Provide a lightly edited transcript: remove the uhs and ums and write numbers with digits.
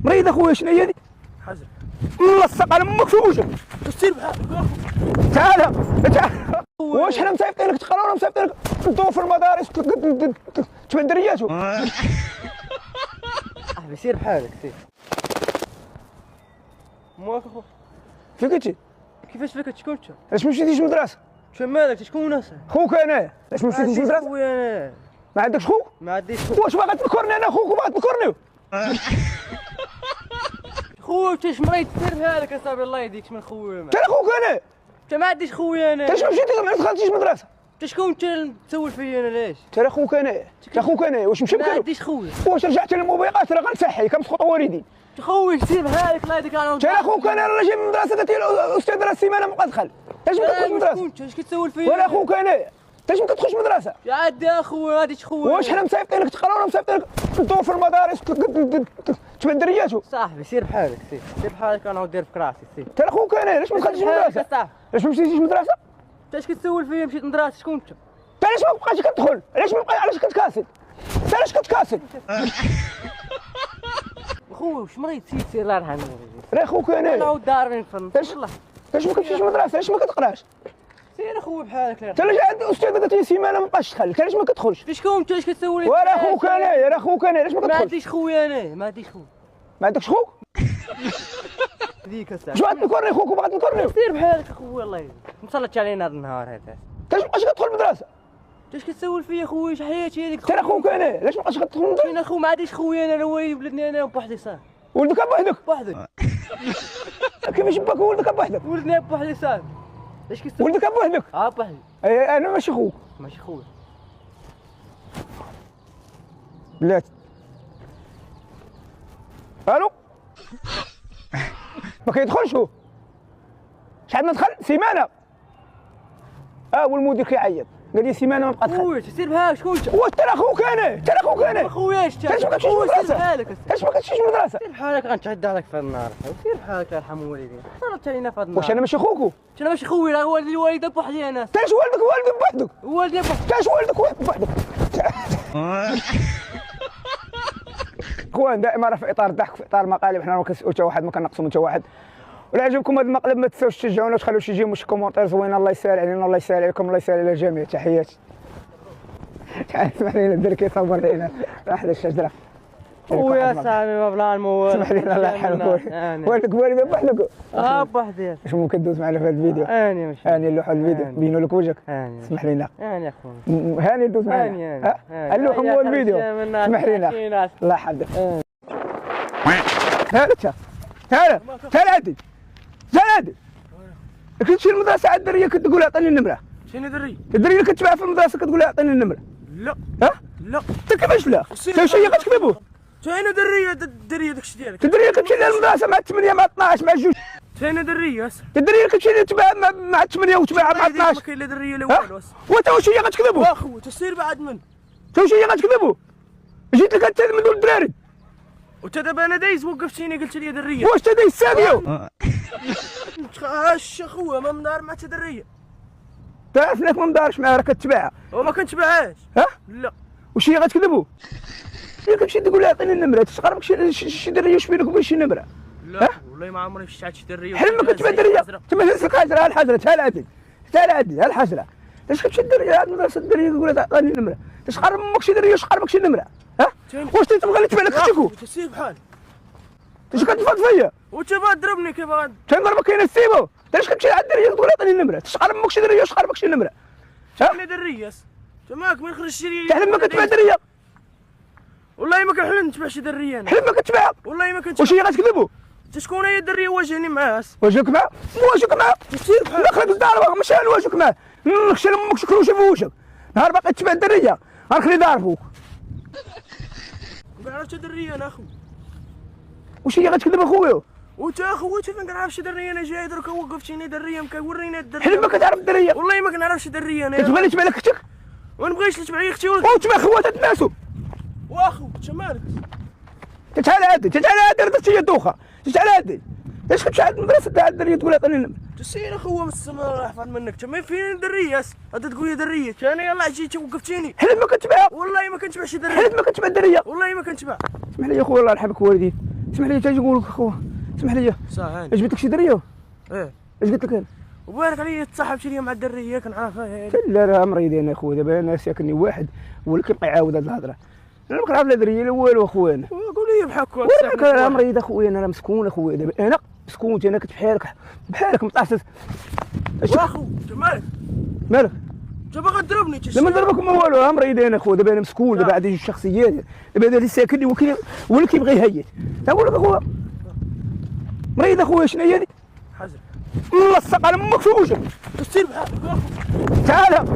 مريض اخويا شنو هي هذه؟ حجر ملصق على امك في وجهك. تصير بحالك تعال تعال. واش حنا مصيفطينك تقرا ولا مصيفطينك تدور في المدارس تبان درياتو؟ صاحبي سير بحالك سير. مالك اخو؟ فين كنتي؟ كيفاش فيك شكون انت؟ علاش ما مشيتيش المدرسه؟ شو مالك شكون انت؟ خوك انا، علاش ما مشيتيش المدرسه؟ خويا انا ما عندكش خوك؟ ما عنديش خو. واش باغي تنكرني انا خوك وباغي تنكرني؟ خويا انت مريض سير بحالك اصاحبي الله يهديك من خويا. انت خوك انا. انت ما عنديش خويا انا. علاش ما مشيتيش ما دخلتيش المدرسه؟ انت شكون انت تسول فيا انا ليش؟ انت خوك انا، انت خوك انا واش مشى ما بكرو؟ عنديش خويا. واش رجعت للموبيقات راه غنسحيك مسخوط والدين. خويا سير بحالك الله يهديك انا. انت خوك انا راه جاي من المدرسه قالت لي الاستاذ راه السيمانه ما بقى دخل. علاش ما كتدخلش المدرسه؟ انت اش كتسول فيا؟ ولا خوك انا، علاش ما كتدخلش المدرسه؟ يا عاد اخويا غاديش خويا. واش حنا مصيفطينك تقرا ولا مصيفطينك تدور في المدارس تبان درياتو؟ صاحبي سير بحالك سير بحالك انا ودير في راسي سير. انت خوك انا، علاش ما دخلتيش المدرسه؟ علاش ما مشيتيش المدرسه؟ انت اش كتسول فيا مشيت المدرسه شكون انت؟ انت علاش ما بقاش كتدخل؟ علاش كتكاسل؟ انت علاش كتكاسل؟ خويا واش مريض سير الله يرحمك. راه خوك انا نعاود دارين فن والله. علاش ما كتمشيش المدرسه؟ علاش ما كتقراش؟ سير اخويا بحالك. انت راه عند الاستاذ قالت لي سيمانه ما بقاش دخل، علاش ما كتدخلش؟ شكون انت اش كتسول؟ وراه خوك انا، راه خوك انا، علاش ما ما كتدخلش؟ عنديش خويا انا ما عنديش خويا. ما عندكش خوك؟ هذيك الساعه واش باغي تنكرني خوك وباغي تنكرني؟ سير بحالك اخويا الله يهديك. مسلط علينا هذا النهار هذا. انت علاش ما بقاش كتدخل المدرسه؟ انت اش كتسول فيا خويا اش حياتي هذيك؟ انت خوك انا، علاش ما بقاش كتدخل المدرسه؟ انا خو ما عنديش خويا انا والدي ولدني انا بوحدي صافي. ولدك بوحدك؟ بوحدك. كيفاش باك ولدك بوحدك؟ ولدني بوحدي صافي. اش كتسول؟ ولدك بوحدك؟ بوحدي. انا ماشي خوك. ماشي خويا. بلاتي. الو. ما كيدخلش هو. شحال ما دخل؟ سيمانه. والمدير كيعيط، قال لي سيمانه ما بقى دخل. خويا سير بحالك شكون انت؟ واش ترى خوك انا؟ انت خوك انا. ما خوياش انت. علاش ما كتمشيش المدرسه؟ علاش ما كتمشيش المدرسه؟ سير بحالك غنتعدى عليك في النار. سير بحالك الله يرحم والديك. صرت علينا في النار. واش انا ماشي خوكو؟ انا ماشي خويا راه والدي الوالده بوحدي انا. انت اش والدك بوحدك؟ والدي بوحدي. انت اش والدك بوحدك؟ اخوان دائما راه في اطار الضحك، في اطار المقالب، حنا ما كنسالوا حتى واحد، ما كنقصوا من حتى واحد. ولا عجبكم هذا المقلب ما تنساوش تشجعونا وتخليو شي يجيو شي كومونتير زوينه. الله يسهل علينا، الله يسهل عليكم، الله يسهل على الجميع. تحياتي. اسمح لينا الدري كيصور لينا واحد الشجره. خويا صاحبي ما بلا الموال. اسمح لينا الله يرحمك. والدك والدك بوحدك؟ بوحدي. واش ممكن دوز معنا في هذا الفيديو؟ هاني ماشي. هاني نلوحوا الفيديو نبينوا لك وجهك. اسمح لينا. هاني اخويا. هاني دوز معنا. نلوحوا هو الفيديو. اسمح لينا. الله يحفظك. تعال عادي. تعال عادي. كنت تمشي للمدرسة عاد الدرية كتقول اعطيني النمرة. شنو دري؟ الدرية اللي كتبعها في المدرسة كتقول اعطيني النمرة. لا. لا. انت كيفاش لا؟ انت واش هي غتكذبوا؟ شنو درية داكشي ديالك؟ الدرية كتمشي للمدرسة مع 8 مع 12 مع 2. شنو درية؟ الدرية كتمشي تبع مع 8 وتبع مع 12. ما كاين لا درية لا والو. وانت واش هي غتكذبوا؟ اخو تسير بعد من؟ انت واش هي غتكذبوا؟ جيت لك انت من دول الدراري. وانت دابا انا دايز وقفتيني قلت لي دريه. واش تدايز الساديو؟ اش خويا ما مدار مع تدريه. تعرف انك ما مدارش معاها راه كتبعها. وما كنتبعهاش. لا. واش هي غتكذبوا؟ هي كتمشي تقول لها عطيني النمره، تقربك شي دريه واش بينك وبين شي نمره؟ لا والله ما عمري شفت عاد شي دريه. حلم ما كتبع دريه، تما هزك الحجره الحجره تعال عادي الحجره. علاش كتمشي الدريه عاد المدرسه الدريه تقول لها عطيني النمره، تقرب امك شي دريه واش قربك شي نمره؟ واش تبغى اللي تبع لك اختكو؟ تسير بحال. اش كتفض فيا؟ وانت تضربني كيف غاد؟ تنضربك كاين السيبو، علاش كتمشي لعند الدريه تقول لها عطيني النمره، تقرب امك شي دريه واش قربك شي نمره؟ شنو دريه؟ تماك ما يخرجش لي. تحلم ما كتبع دريه. والله ما كنحلم نتبع شي دريه انا. حلم ما كتبعها. والله ما كنتبع. واش هي غتكذبوا؟ انت شكون هي الدريه واجهني معاها؟ واجهك معاه؟ واجهك معاه؟ تسير بحال. نخرج للدار ماشي انا واجهك معاه، نخشى لامك شكروشه في وجهك، نهار باقي تبع الدريه غنخلي ضاربوك. ما عرفتش دريه انا اخو. واش هي غتكذب اخويا؟ وانت اخويا كيف ما كنعرفش دريه انا جاي درك وقفتيني دريه مكوريني الدريه. حلم ما كتعرف الدريه. والله ما كنعرفش دريه انا. كتبغي تبع لك اختك؟ ونبغيش تبع لي اختي وتبع خواتات الناس. واخو انت مالك؟ تعال عادي درتي هي دوخه، تعال عادي. علاش كتمشي عند المدرسه تاع الدريه تقول عطيني النمره؟ تسير اخويا من السما الله يحفظ منك، تما فين دريه؟ هذا تقول لي دريه، انا يلاه جيت وقفتيني. حلم ما كتبعها. والله ما كنتبع شي دريه. حلم ما كتبع الدريه. والله ما كنتبع. اسمح لي يا خويا الله يرحمك والديك، اسمح لي تاجي نقول لك اخويا اسمح لي ساهل اجبت لك شي دريه ايه اش قلت لك انا وبارك علي تصاحب شي مع الدريه كنعرفها لا راه مريض انا اخويا دابا انا ساكنني واحد هو اللي كيبقى يعاود هاد الهضره انا ما كنعرف لا دريه لا والو اخويا انا قول لي بحال هكا وراك راه مريض اخويا انا راه مسكون اخويا دابا انا مسكونت انا كنت بحالك مطاحس واخو مالك مالك انت باغي تضربني لا ما نضربك ما والو راه مريض انا اخويا دابا انا مسكون دابا عندي جوج شخصيات دابا هذا اللي ساكنني هو اللي كيبغي يهيج نقول لك اخويا مريض اخويا شنو هي هذه حزر ملصق على امك في وجهك تصير بحالك واخو تعال